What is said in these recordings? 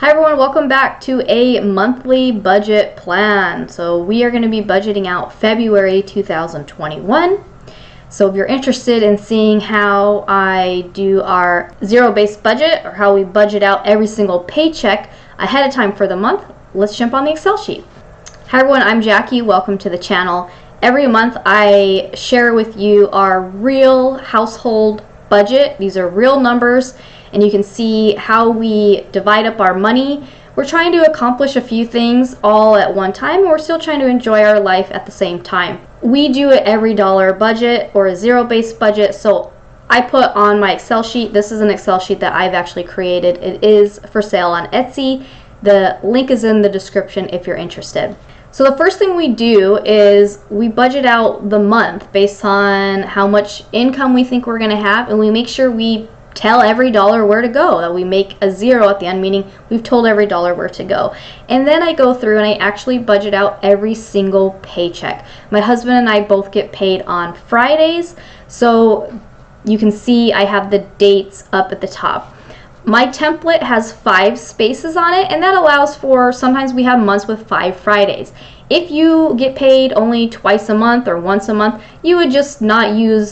Hi everyone, welcome back to a monthly budget plan. So we are going to be budgeting out February 2021. So if you're interested in seeing how I do our zero-based budget or how we budget out every single paycheck ahead of time for the month, let's jump on the Excel sheet. Hi everyone, I'm Jackie. Welcome to the channel. Every month I share with you our real household budget. These are real numbers, and you can see how we divide up our money. We're trying to accomplish a few things all at one time, and we're still trying to enjoy our life at the same time. We do an every dollar budget or a zero-based budget. So I put on my Excel sheet, this is an Excel sheet that I've actually created. It is for sale on Etsy. The link is in the description if you're interested. So the first thing we do is we budget out the month based on how much income we think we're going to have, and we make sure we tell every dollar where to go, that we make a zero at the end, meaning we've told every dollar where to go. And then I go through and I actually budget out every single paycheck. My husband and I both get paid on Fridays, so you can see I have the dates up at the top. My template has 5 spaces on it, and that allows for, sometimes we have months with 5 Fridays. If you get paid only twice a month or once a month, you would just not use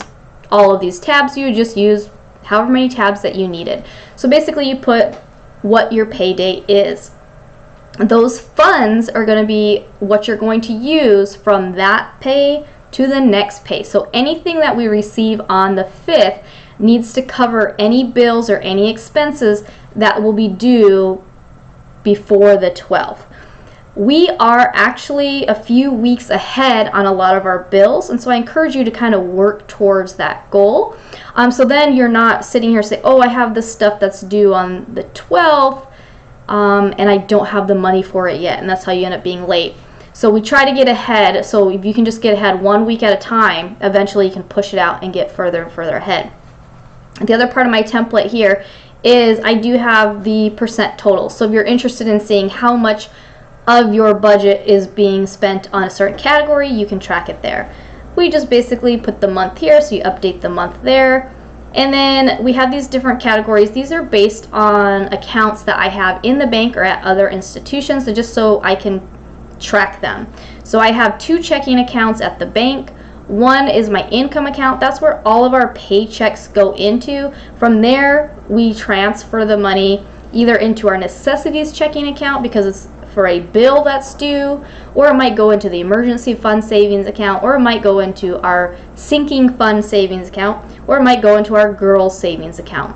all of these tabs. You would just use however many tabs that you needed. So basically you put what your pay date is. Those funds are going to be what you're going to use from that pay to the next pay. So anything that we receive on the 5th needs to cover any bills or any expenses that will be due before the 12th. We are actually a few weeks ahead on a lot of our bills, and so I encourage you to kind of work towards that goal. So then you're not sitting here saying, oh, I have this stuff that's due on the 12th, and I don't have the money for it yet, and that's how you end up being late. So we try to get ahead. So if you can just get ahead 1 week at a time, eventually you can push it out and get further and further ahead. The other part of my template here is I do have the percent total. So if you're interested in seeing how much of your budget is being spent on a certain category, you can track it there. We just basically put the month here, so you update the month there. And then we have these different categories. These are based on accounts that I have in the bank or at other institutions, so just so I can track them. So I have 2 checking accounts at the bank. One is my income account. That's where all of our paychecks go into. From there, we transfer the money either into our necessities checking account because it's for a bill that's due, or it might go into the emergency fund savings account, or it might go into our sinking fund savings account, or it might go into our girls savings account.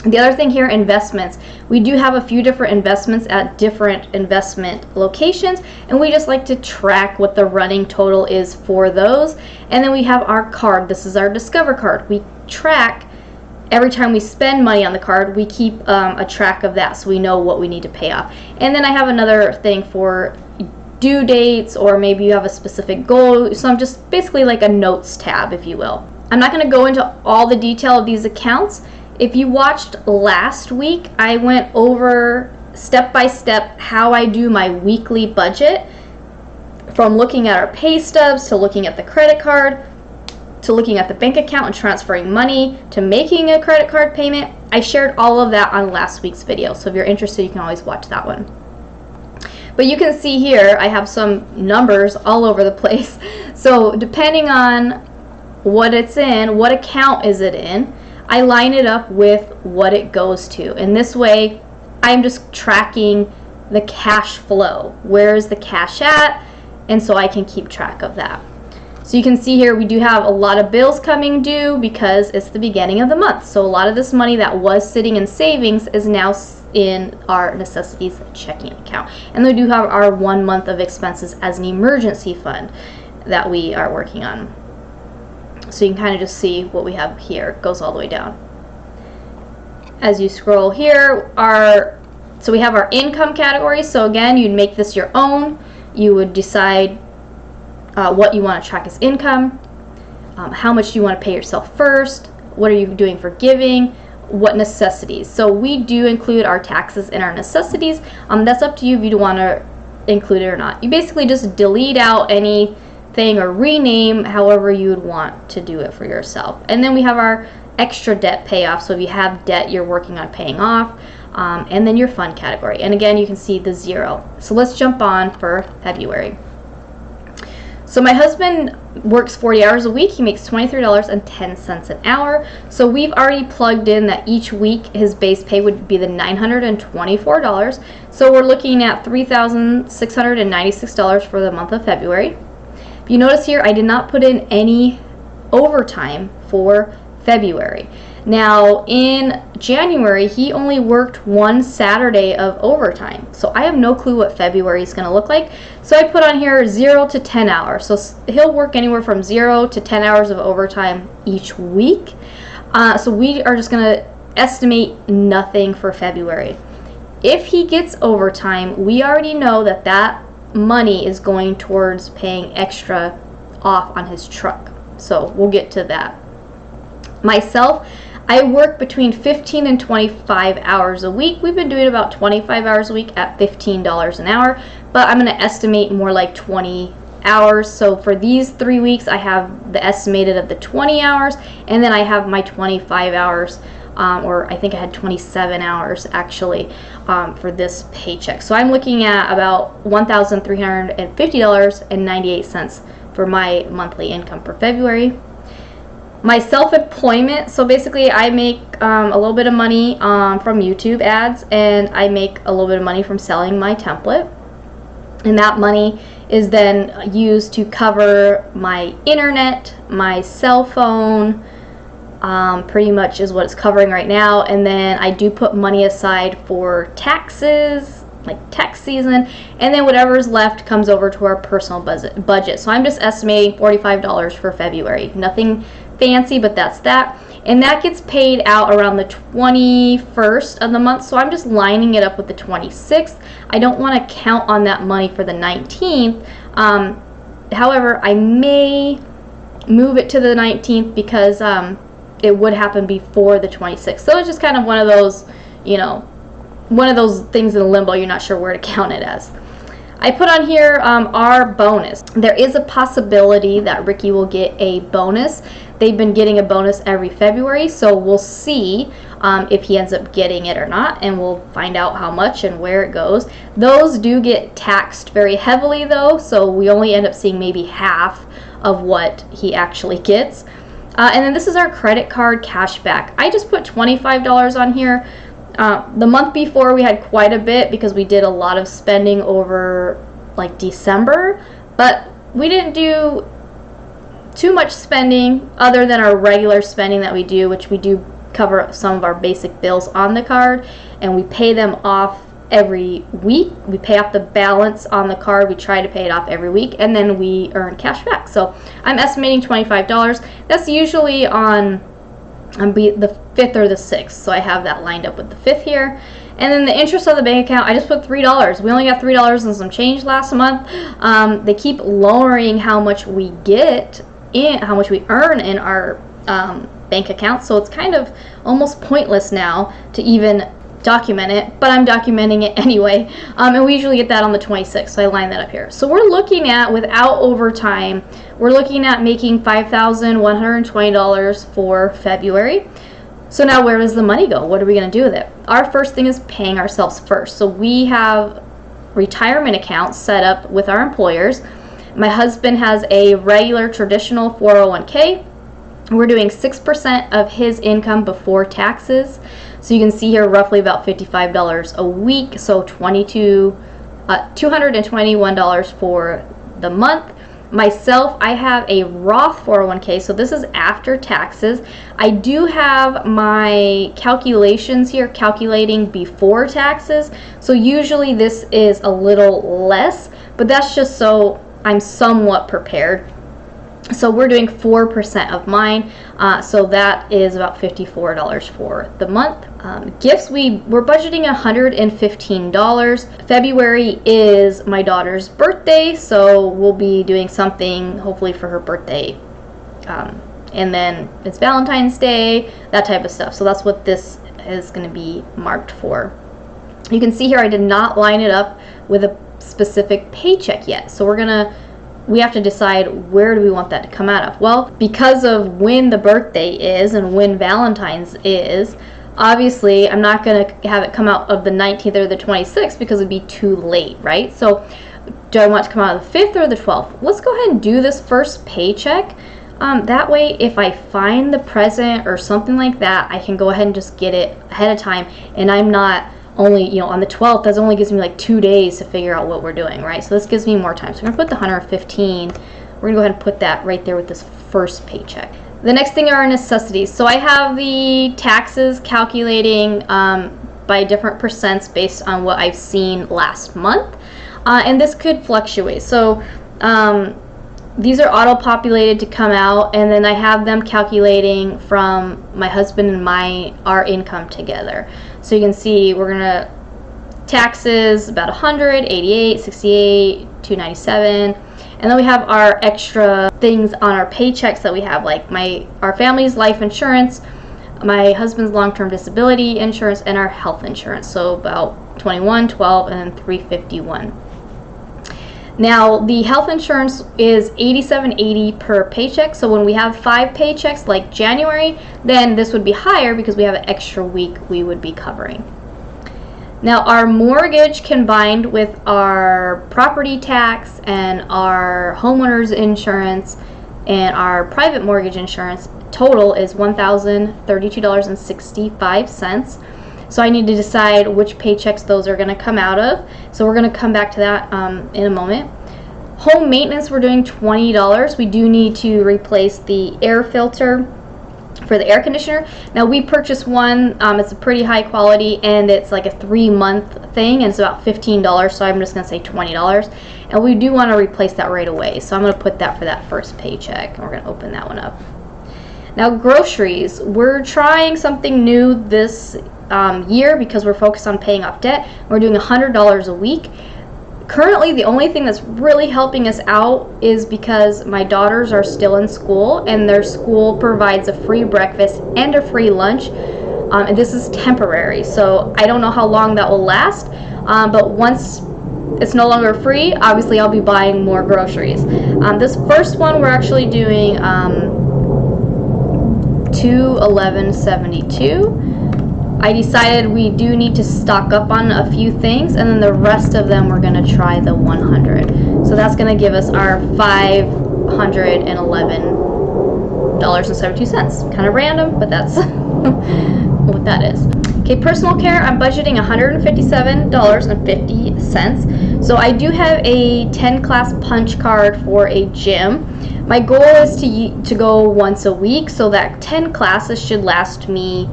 The other thing here, investments. We do have a few different investments at different investment locations, and we just like to track what the running total is for those. And then we have our card. This is our Discover card. We track every time we spend money on the card. We keep a track of that so we know what we need to pay off. And then I have another thing for due dates, or maybe you have a specific goal. So I'm just basically like a notes tab, if you will. I'm not going to go into all the detail of these accounts. If you watched last week, I went over step by step how I do my weekly budget, from looking at our pay stubs to looking at the credit card to looking at the bank account and transferring money to making a credit card payment. I shared all of that on last week's video, so if you're interested, you can always watch that one. But you can see here I have some numbers all over the place. So depending on what it's in, what account is it in, I line it up with what it goes to. And this way, I'm just tracking the cash flow. Where is the cash at? And so I can keep track of that. So you can see here we do have a lot of bills coming due because it's the beginning of the month. So a lot of this money that was sitting in savings is now in our necessities checking account. And we do have our 1 month of expenses as an emergency fund that we are working on. So you can kind of just see what we have here. It goes all the way down. As you scroll here, so we have our income category. So again, you'd make this your own. You would decide what you want to track as income, how much do you want to pay yourself first, what are you doing for giving, what necessities. So we do include our taxes in our necessities. That's up to you if you want to include it or not. You basically just delete out anything or rename however you would want to do it for yourself. And then we have our extra debt payoff. So if you have debt you're working on paying off, and then your fund category. And again, you can see the 0. So let's jump on for February. So my husband works 40 hours a week. He makes $23.10 an hour. So we've already plugged in that each week his base pay would be the $924. So we're looking at $3,696 for the month of February. If you notice here, I did not put in any overtime for February. Now in January, he only worked 1 Saturday of overtime. So I have no clue what February is going to look like. So I put on here 0 to 10 hours. So he'll work anywhere from 0 to 10 hours of overtime each week. So we are just going to estimate nothing for February. If he gets overtime, we already know that that money is going towards paying extra off on his truck. So we'll get to that. Myself, I work between 15 and 25 hours a week. We've been doing about 25 hours a week at $15 an hour, but I'm going to estimate more like 20 hours. So for these 3 weeks, I have the estimated of the 20 hours, and then I have my 25 hours, or I think I had 27 hours actually for this paycheck. So I'm looking at about $1,350.98 for my monthly income for February. My self-employment, so basically I make a little bit of money from YouTube ads, and I make a little bit of money from selling my template, and that money is then used to cover my internet, my cell phone, pretty much is what it's covering right now. And then I do put money aside for taxes, like tax season, and then whatever's left comes over to our personal budget. So I'm just estimating $45 for February. Nothing fancy, but that's that. And that gets paid out around the 21st of the month, so I'm just lining it up with the 26th. I don't want to count on that money for the 19th. However, I may move it to the 19th because it would happen before the 26th. So it's just kind of one of those, one of those things in limbo. You're not sure where to count it as. I put on here our bonus. There is a possibility that Ricky will get a bonus. They've been getting a bonus every February, so we'll see if he ends up getting it or not, and we'll find out how much and where it goes. Those do get taxed very heavily though, so we only end up seeing maybe half of what he actually gets. And then this is our credit card cashback. I just put $25 on here. The month before we had quite a bit because we did a lot of spending over like December, but we didn't do too much spending other than our regular spending that we do, which we do cover some of our basic bills on the card, and we pay them off every week. We pay off the balance on the card. We try to pay it off every week, and then we earn cash back. So I'm estimating $25. That's usually on the 5th or the 6th, so I have that lined up with the 5th here. And then the interest on the bank account, I just put $3. We only got $3 and some change last month. They keep lowering how much we get in, how much we earn in our bank account, so it's kind of almost pointless now to even document it, but I'm documenting it anyway. And we usually get that on the 26th, so I line that up here. So we're looking at, without overtime, we're looking at making $5,120 for February. So now where does the money go? What are we going to do with it? Our first thing is paying ourselves first. So we have retirement accounts set up with our employers. My husband has a regular traditional 401k. We're doing 6% of his income before taxes. So you can see here roughly about $55 a week, so $221 for the month. Myself, I have a Roth 401k, so this is after taxes. I do have my calculations here calculating before taxes, so usually this is a little less, but that's just so I'm somewhat prepared. So we're doing 4% of mine, so that is about $54 for the month. Gifts, we're budgeting $115. February is my daughter's birthday, so we'll be doing something hopefully for her birthday. And then it's Valentine's Day, that type of stuff. So that's what this is going to be marked for. You can see here I did not line it up with a specific paycheck yet. So we have to decide where do we want that to come out of. Well, because of when the birthday is and when Valentine's is, Obviously, I'm not going to have it come out of the 19th or the 26th because it'd be too late, right? So do I want it to come out of the 5th or the 12th? Let's go ahead and do this first paycheck. That way, if I find the present or something like that, I can go ahead and just get it ahead of time, and I'm not only, on the 12th, that only gives me like 2 days to figure out what we're doing, right? So this gives me more time. So I'm gonna put the 115. We're gonna go ahead and put that right there with this first paycheck. The next thing are our necessities. So I have the taxes calculating by different percents based on what I've seen last month. And this could fluctuate. So these are auto-populated to come out, and then I have them calculating from my husband and our income together. So you can see we're gonna taxes about 100, 88, 68, 297, and then we have our extra things on our paychecks that we have, like our family's life insurance, my husband's long-term disability insurance, and our health insurance. So about 21, 12, and then 351. Now the health insurance is $87.80 per paycheck. So when we have 5 paychecks like January, then this would be higher because we have an extra week we would be covering. Now our mortgage combined with our property tax and our homeowner's insurance and our private mortgage insurance total is $1,032.65. So I need to decide which paychecks those are going to come out of. So we're going to come back to that in a moment. Home maintenance, we're doing $20. We do need to replace the air filter for the air conditioner. Now we purchased one, it's a pretty high quality, and it's like a 3-month thing, and it's about $15, so I'm just going to say $20. And we do want to replace that right away, so I'm going to put that for that first paycheck, and we're going to open that one up. Now groceries, we're trying something new this year because we're focused on paying off debt. We're doing $100 a week. Currently, the only thing that's really helping us out is because my daughters are still in school, and their school provides a free breakfast and a free lunch, and this is temporary, so I don't know how long that will last, but once it's no longer free, obviously I'll be buying more groceries. This first one we're actually doing $211.72. I decided we do need to stock up on a few things, and then the rest of them we're going to try the 100. So that's going to give us our $511.72. Kind of random, but that's what that is. Okay, personal care, I'm budgeting $157.50. So I do have a 10-class punch card for a gym. My goal is to go once a week, so that 10 classes should last me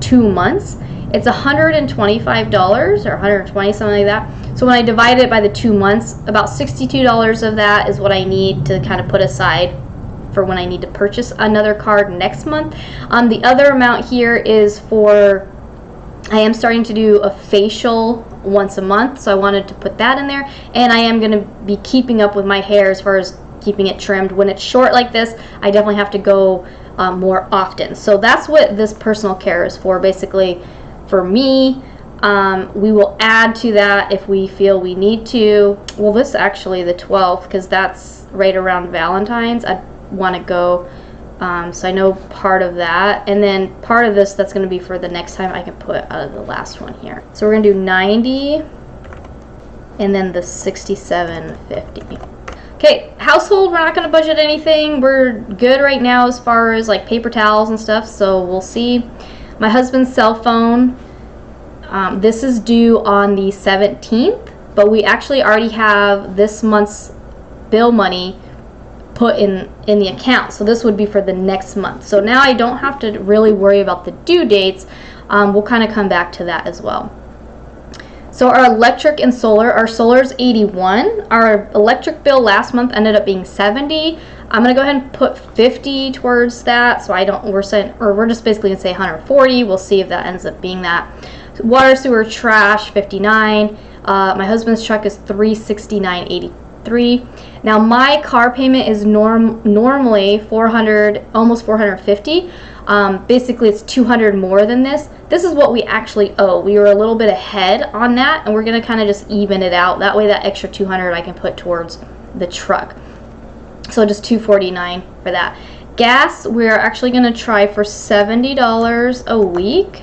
2 months. It's $125 or $120, something like that. So when I divide it by the 2 months, about $62 of that is what I need to kind of put aside for when I need to purchase another card next month. The other amount here is for, I am starting to do a facial once a month, so I wanted to put that in there, and I am going to be keeping up with my hair as far as keeping it trimmed. When it's short like this, I definitely have to go more often. So that's what this personal care is for, basically for me. We will add to that if we feel we need to. Well, this is actually the 12th because that's right around Valentine's. I want to go, so I know part of that, and then part of this that's going to be for the next time I can put out of the last one here. So we're going to do 90 and then the 67.50. Okay, household, we're not going to budget anything. We're good right now as far as like paper towels and stuff, so we'll see. My husband's cell phone, this is due on the 17th, but we actually already have this month's bill money put in the account, so this would be for the next month. So now I don't have to really worry about the due dates. We'll kind of come back to that as well. So our electric and solar, our solar is 81. Our electric bill last month ended up being 70. I'm gonna go ahead and put 50 towards that, so we're just basically gonna say 140. We'll see if that ends up being that. Water, sewer, trash, 59. My husband's truck is 369.83. Now my car payment is normally 400, almost 450. Basically it's 200 more than this. This is what we actually owe. We were a little bit ahead on that, and we're going to kind of just even it out. That way that extra 200 I can put towards the truck. So just 249 for that. Gas, we're actually going to try for $70 a week.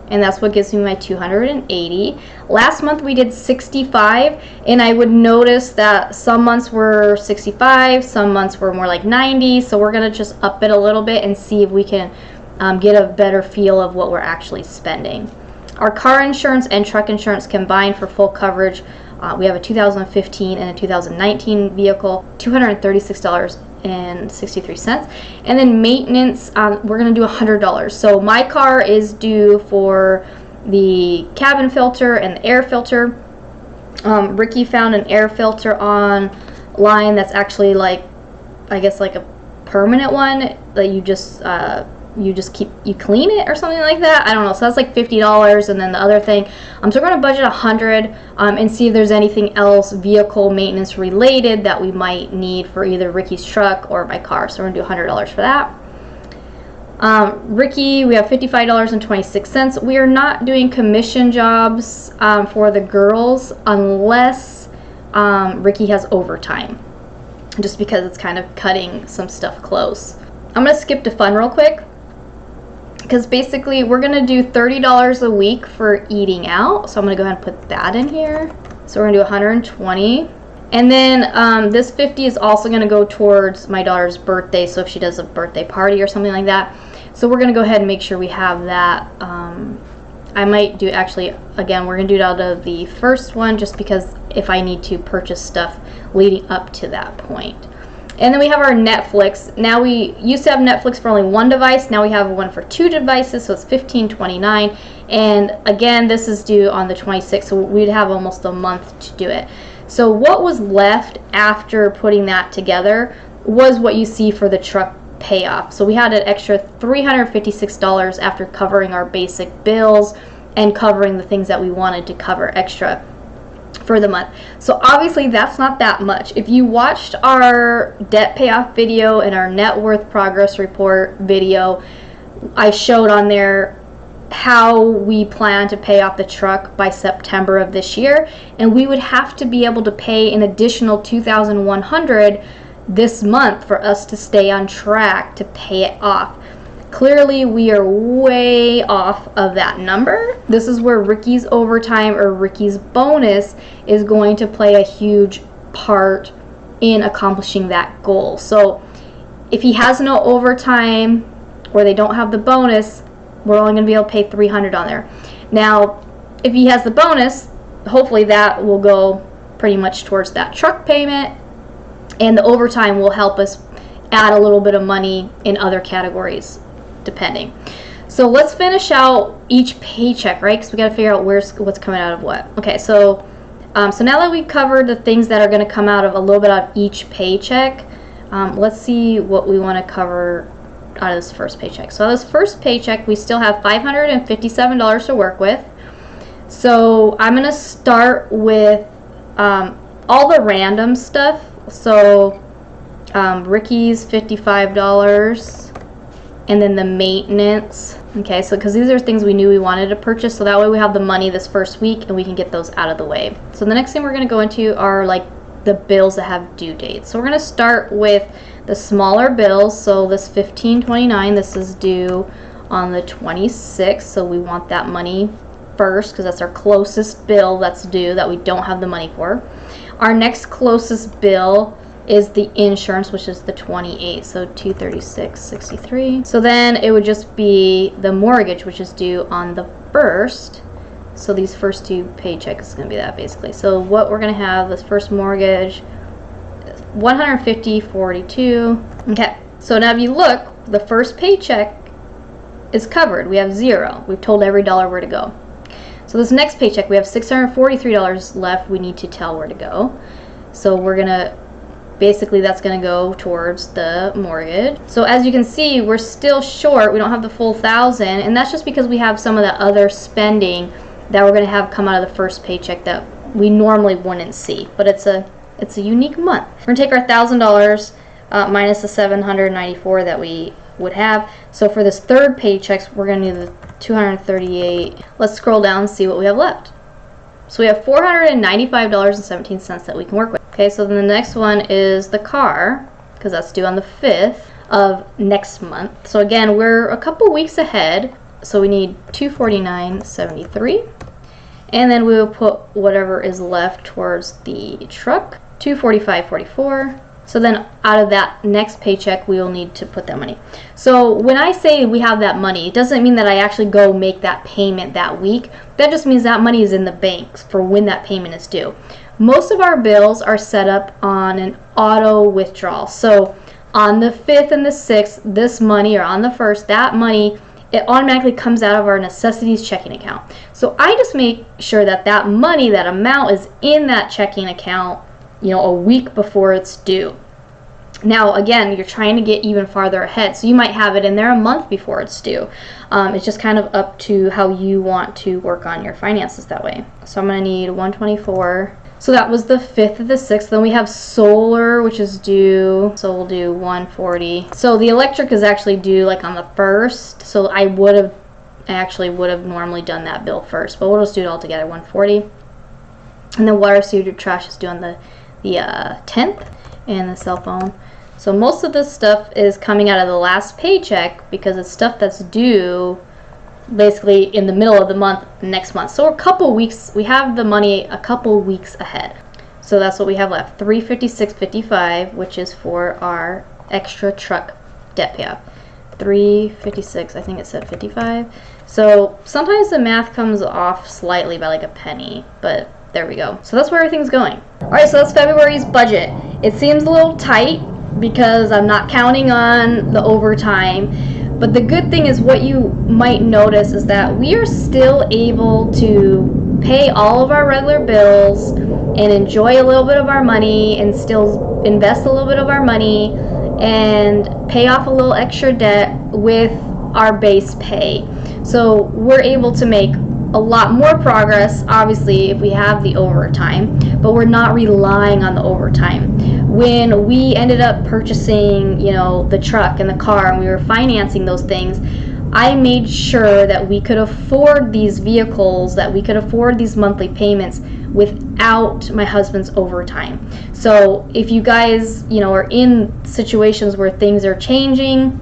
and that's what gives me my 280. Last month we did 65, and I would notice that some months were 65, some months were more like 90, so we're gonna just up it a little bit and see if we can get a better feel of what we're actually spending. Our car insurance and truck insurance combined for full coverage, we have a 2015 and a 2019 vehicle, $236.63. And then maintenance, we're going to do $100. So my car is due for the cabin filter and the air filter. Ricky found an air filter online that's actually like, I guess like a permanent one that you just clean it or something like that. I don't know. So that's like $50, and then the other thing. So we're going to budget $100 and see if there's anything else vehicle maintenance related that we might need for either Ricky's truck or my car. So we're going to do $100 for that. Ricky, we have $55.26. We are not doing commission jobs for the girls unless Ricky has overtime, just because it's kind of cutting some stuff close. I'm going to skip to fun real quick, because basically we're going to do $30 a week for eating out. So I'm going to go ahead and put that in here. So we're going to do 120. And then this 50 is also going to go towards my daughter's birthday. So if she does a birthday party or something like that. So we're going to go ahead and make sure we have that. I might do, actually, again, we're going to do it out of the first one, just because if I need to purchase stuff leading up to that point. And then we have our Netflix. Now we used to have Netflix for only one device. Now we have one for 2 devices, so it's $15.29. And again, this is due on the 26th, so we'd have almost a month to do it. So what was left after putting that together was what you see for the truck payoff. So we had an extra $356 after covering our basic bills and covering the things that we wanted to cover extra for the month. So obviously that's not that much. If you watched our debt payoff video and our net worth progress report video, I showed on there how we plan to pay off the truck by September of this year, and we would have to be able to pay an additional $2,100 this month for us to stay on track to pay it off. Clearly, we are way off of that number. This is where Ricky's overtime or Ricky's bonus is going to play a huge part in accomplishing that goal. So if he has no overtime or they don't have the bonus, we're only going to be able to pay $300 on there. Now, if he has the bonus, hopefully that will go pretty much towards that truck payment, and the overtime will help us add a little bit of money in other categories, depending. So let's finish out each paycheck, right? Because we got to figure out what's coming out of what. Okay, so now that we've covered the things that are going to come out of a little bit out of each paycheck, let's see what we want to cover out of this first paycheck. So this first paycheck, we still have $557 to work with. So I'm going to start with all the random stuff. So Ricky's $55, and then the maintenance. Okay, so because these are things we knew we wanted to purchase, so that way we have the money this first week and we can get those out of the way. So the next thing we're going to go into are like the bills that have due dates. So we're going to start with the smaller bills. So this $15.29, this is due on the 26th, so we want that money first because that's our closest bill that's due that we don't have the money for. Our next closest bill is the insurance, which is the 28th, so $236.63. So then it would just be the mortgage, which is due on the 1st. So these first 2 paychecks is going to be that basically. So what we're going to have, this first mortgage, $150.42. Okay, so now if you look, the first paycheck is covered. We have 0. We've told every dollar where to go. So this next paycheck, we have $643 left. We need to tell where to go. So we're going to, basically that's going to go towards the mortgage. So as you can see, we're still short. We don't have the full 1,000, and that's just because we have some of that other spending that we're going to have come out of the first paycheck that we normally wouldn't see. But it's a unique month. We're going to take our $1,000 minus the $794 that we would have. So for this third paycheck, we're going to do the $238. Let's scroll down and see what we have left. So we have $495.17 that we can work with. Okay, so then the next one is the car, because that's due on the 5th of next month. So again, we're a couple weeks ahead. So we need $249.73, and then we will put whatever is left towards the truck, $245.44. So then out of that next paycheck, we will need to put that money. So when I say we have that money, it doesn't mean that I actually go make that payment that week. That just means that money is in the banks for when that payment is due. Most of our bills are set up on an auto withdrawal. So on the 5th and the 6th, this money, or on the 1st, that money, it automatically comes out of our Necessities checking account. So I just make sure that that money, that amount, is in that checking account, you know, a week before it's due. Now again, you're trying to get even farther ahead, so you might have it in there a month before it's due. It's just kind of up to how you want to work on your finances that way. So I'm going to need 124. So that was the 5th of the 6th. Then we have solar, which is due, so we'll do 140. So the electric is actually due like on the 1st, so I actually would have normally done that bill first, but we'll just do it all together, 140. And then water, sewer, trash is due on the 10th, and the cell phone. So most of this stuff is coming out of the last paycheck because it's stuff that's due basically in the middle of the month next month. So a couple weeks, we have the money a couple weeks ahead. So that's what we have left, $356.55, which is for our extra truck debt payoff. $356, I think it said 55. So sometimes the math comes off slightly by like a penny, but there we go. So that's where everything's going. Alright, so that's February's budget. It seems a little tight because I'm not counting on the overtime. But the good thing is, what you might notice is that we are still able to pay all of our regular bills and enjoy a little bit of our money and still invest a little bit of our money and pay off a little extra debt with our base pay. So we're able to make a lot more progress, obviously, if we have the overtime, but we're not relying on the overtime. When we ended up purchasing, you know, the truck and the car, and we were financing those things, I made sure that we could afford these vehicles, that we could afford these monthly payments without my husband's overtime. So if you guys, you know, are in situations where things are changing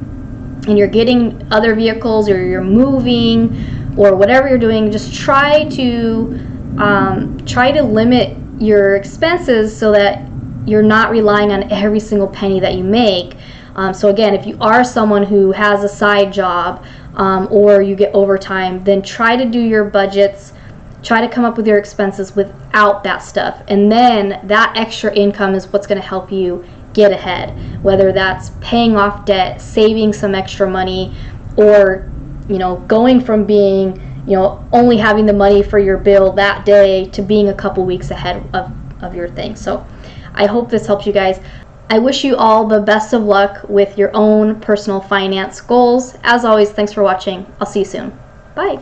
and you're getting other vehicles, or you're moving, or whatever you're doing, just try to limit your expenses so that you're not relying on every single penny that you make. So again, if you are someone who has a side job or you get overtime, then try to do your budgets, try to come up with your expenses without that stuff, and then that extra income is what's going to help you get ahead, whether that's paying off debt, saving some extra money, or, you know, going from being, you know, only having the money for your bill that day to being a couple weeks ahead of your thing. So I hope this helps you guys. I wish you all the best of luck with your own personal finance goals. As always, thanks for watching. I'll see you soon. Bye.